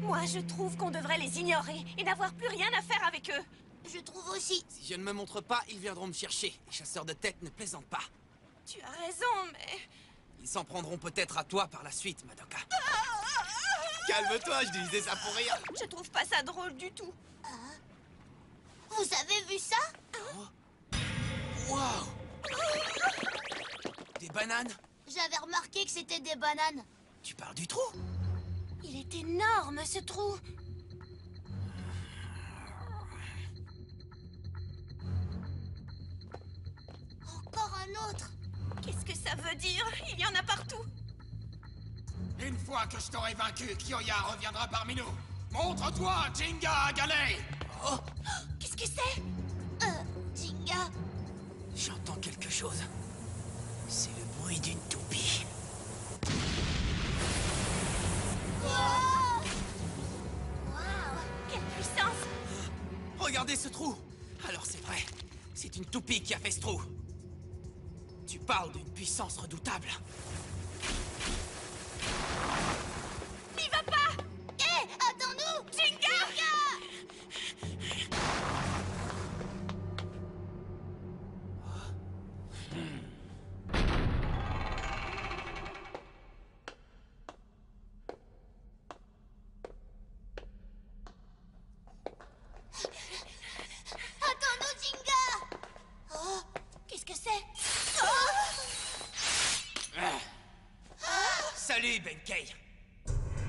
Moi, je trouve qu'on devrait les ignorer et n'avoir plus rien à faire avec eux. Je trouve aussi. Si je ne me montre pas, ils viendront me chercher. Les chasseurs de tête ne plaisantent pas. Tu as raison, mais... Ils s'en prendront peut-être à toi par la suite, Madoka. Calme-toi, je disais ça pour rien. Je trouve pas ça drôle du tout. Vous avez vu ça? Waouh! Des bananes? J'avais remarqué que c'était des bananes. Tu parles du trou? Il est énorme, ce trou. Encore un autre. Qu'est-ce que ça veut dire? Il y en a partout. Une fois que je t'aurai vaincu, Kyoya reviendra parmi nous. Montre-toi, Jinga Agane! Oh! Qu'est-ce que c'est? Jinga. J'entends quelque chose. C'est le bruit d'une toupie. Wow. Quelle puissance! Regardez ce trou! Alors c'est vrai, c'est une toupie qui a fait ce trou. Tu parles d'une puissance redoutable. N'y va pas! Hé, attends-nous! Jinga! Attends-nous, Jinga! Oh, Qu'est-ce que c'est? Salut, Benkei!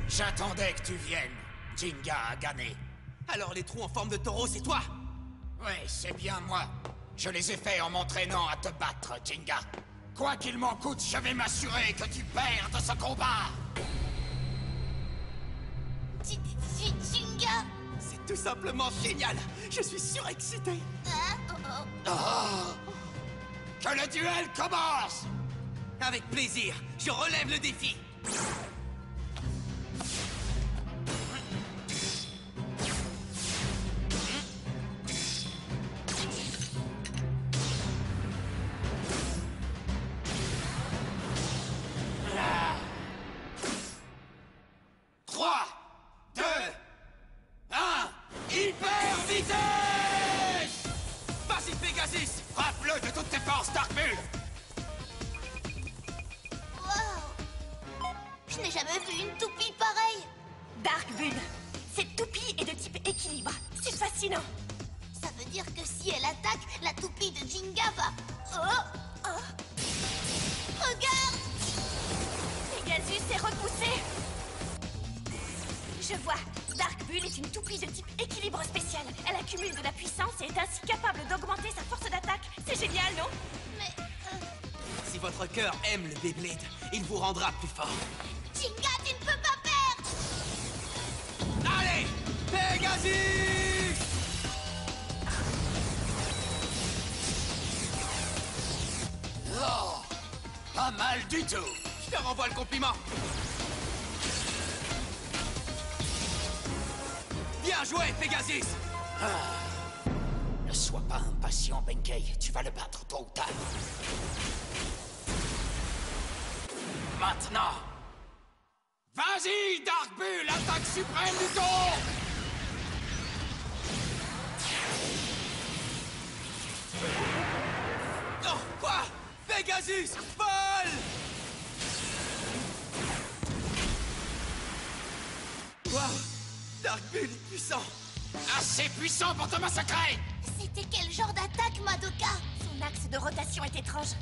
J'attendais que tu viennes, Jinga Agane. Alors les trous en forme de taureau, c'est toi? Oui, c'est bien moi. Je les ai faits en m'entraînant à te battre, Jinga. Quoi qu'il m'en coûte, je vais m'assurer que tu perdes ce combat. Jinga! C'est tout simplement génial! Je suis surexcité! Que le duel commence! Avec plaisir, je relève le défi! Trois, 2, 1, hyper vitesse! Vas-y, Pegasus! Frappe-le de toutes tes forces, Dark Bull! Wow! Je n'ai jamais vu une toupie pareille. Dark Bull. Cette toupie est de type équilibre. C'est fascinant. Ça veut dire que si elle attaque, la toupie de Jinga va... Oh! Regarde! Pegasus est repoussé. Je vois. Dark Bull est une toupie de type équilibre spécial. Elle accumule de la puissance et est ainsi capable d'augmenter sa force d'attaque. C'est génial, non? Mais... Si votre cœur aime le Beyblade, il vous rendra plus fort. Jinga, tu ne peux pas perdre! Allez! Pegasus! Oh, pas mal du tout! Je te renvoie le compliment! Bien joué, Pegasus! Ne sois pas impatient, Benkei. Tu vas le battre tôt ou tard. Maintenant! Vas-y, Dark Bull, attaque suprême du tour! Non, quoi? Pegasus, vole! Waouh! Dark Bull est puissant! Assez puissant pour te massacrer! C'était quel genre d'attaque, Madoka? Son axe de rotation est étrange.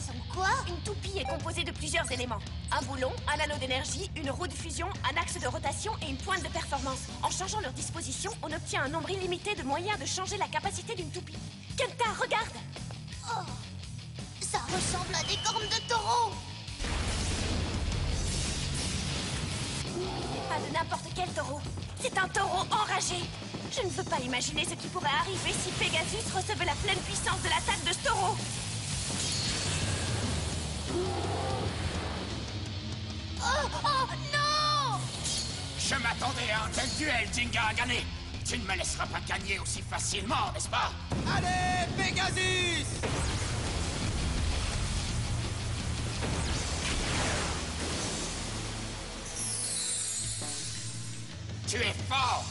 Son quoi? Une toupie est composée de plusieurs éléments. Un boulon, un anneau d'énergie, une roue de fusion, un axe de rotation et une pointe de performance. En changeant leur disposition, on obtient un nombre illimité de moyens de changer la capacité d'une toupie. Kenta, regarde! Oh, ça ressemble à des cornes de taureau. Pas de n'importe quel taureau. C'est un taureau enragé. Je ne veux pas imaginer ce qui pourrait arriver si Pegasus recevait la pleine puissance de l'attaque de ce taureau. Oh non! Je m'attendais à un tel duel, Jinga Agane. Tu ne me laisseras pas gagner aussi facilement, n'est-ce pas? Allez, Pegasus! Tu es fort!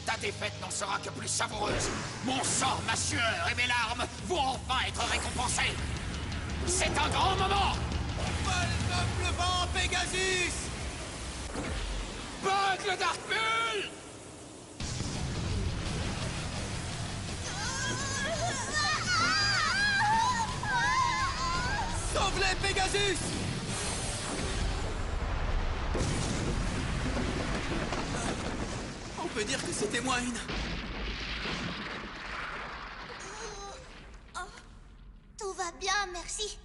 Ta défaite n'en sera que plus savoureuse. Mon sang, ma sueur et mes larmes vont enfin être récompensés. C'est un grand moment! Vol comme le vent, Pegasus! Bugle Darkbull! Sauve-les, Pegasus! On peut dire que c'était moi une. Tout va bien, merci.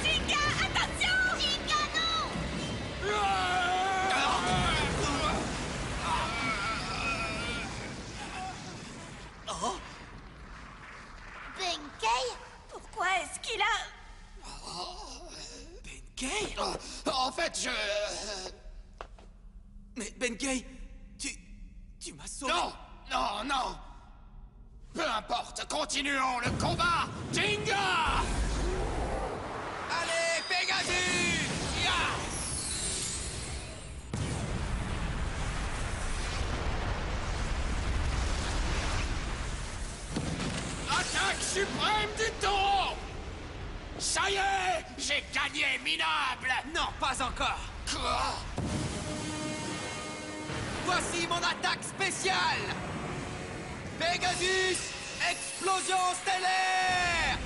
Jinga, attention! Jinga, non! Oh! Benkei? Pourquoi est-ce qu'il a... Benkei? En fait, je... Mais Benkei, tu m'as sauvé. Non! Non, non! Peu importe, continuons le combat! Jinga! Allez, Pegasus! Ya! Attaque suprême du taureau! Ça y est! J'ai gagné, minable! Non, pas encore. Quoi? Voici mon attaque spéciale! Pegasus! Explosion stellaire!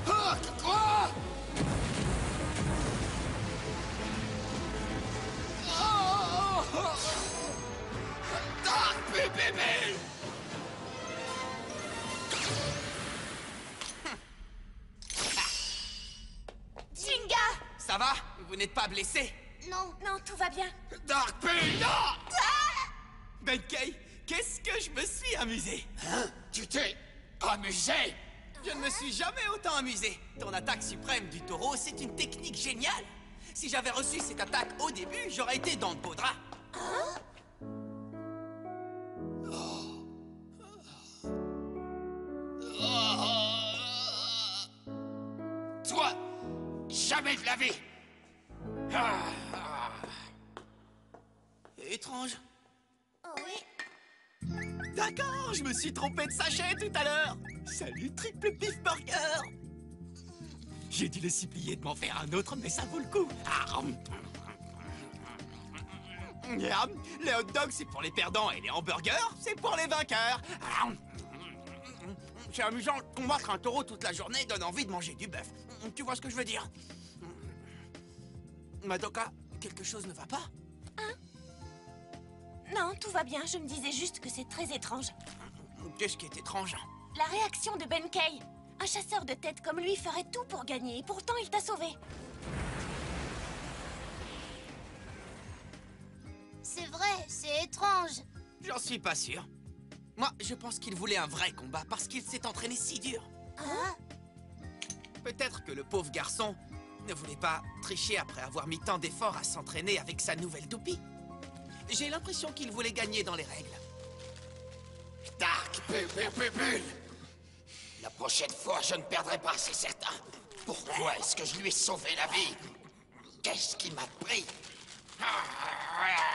Ah, quoi? Oh! Dark Bébé! Jinga! Ça va? Vous n'êtes pas blessé? Non. Non, tout va bien. Dark Bébé! Non! Benkei, qu'est-ce que je me suis amusé? Hein? Tu t'es amusé? Je ne me suis jamais autant amusé. Ton attaque suprême du taureau, c'est une technique géniale. Si j'avais reçu cette attaque au début, j'aurais été dans le beau drap. Toi, jamais de la vie! Ah. Étrange. Oh oui. D'accord, je me suis trompé de sachet tout à l'heure. Salut, triple beef burger. J'ai dû le supplier de m'en faire un autre, mais ça vaut le coup. Miam. Les hot dogs, c'est pour les perdants, et les hamburgers, c'est pour les vainqueurs. C'est amusant, combattre un taureau toute la journée donne envie de manger du bœuf. Tu vois ce que je veux dire? Madoka, quelque chose ne va pas? Non, tout va bien. Je me disais juste que c'est très étrange. Qu'est-ce qui est étrange? La réaction de Benkei. Un chasseur de tête comme lui ferait tout pour gagner, et pourtant il t'a sauvé. C'est vrai, c'est étrange. J'en suis pas sûr. Moi, je pense qu'il voulait un vrai combat parce qu'il s'est entraîné si dur. Hein? Peut-être que le pauvre garçon ne voulait pas tricher après avoir mis tant d'efforts à s'entraîner avec sa nouvelle toupie. J'ai l'impression qu'il voulait gagner dans les règles. Dark Bébé! La prochaine fois, je ne perdrai pas, c'est certain. Pourquoi est-ce que je lui ai sauvé la vie? Qu'est-ce qui m'a pris? Ah.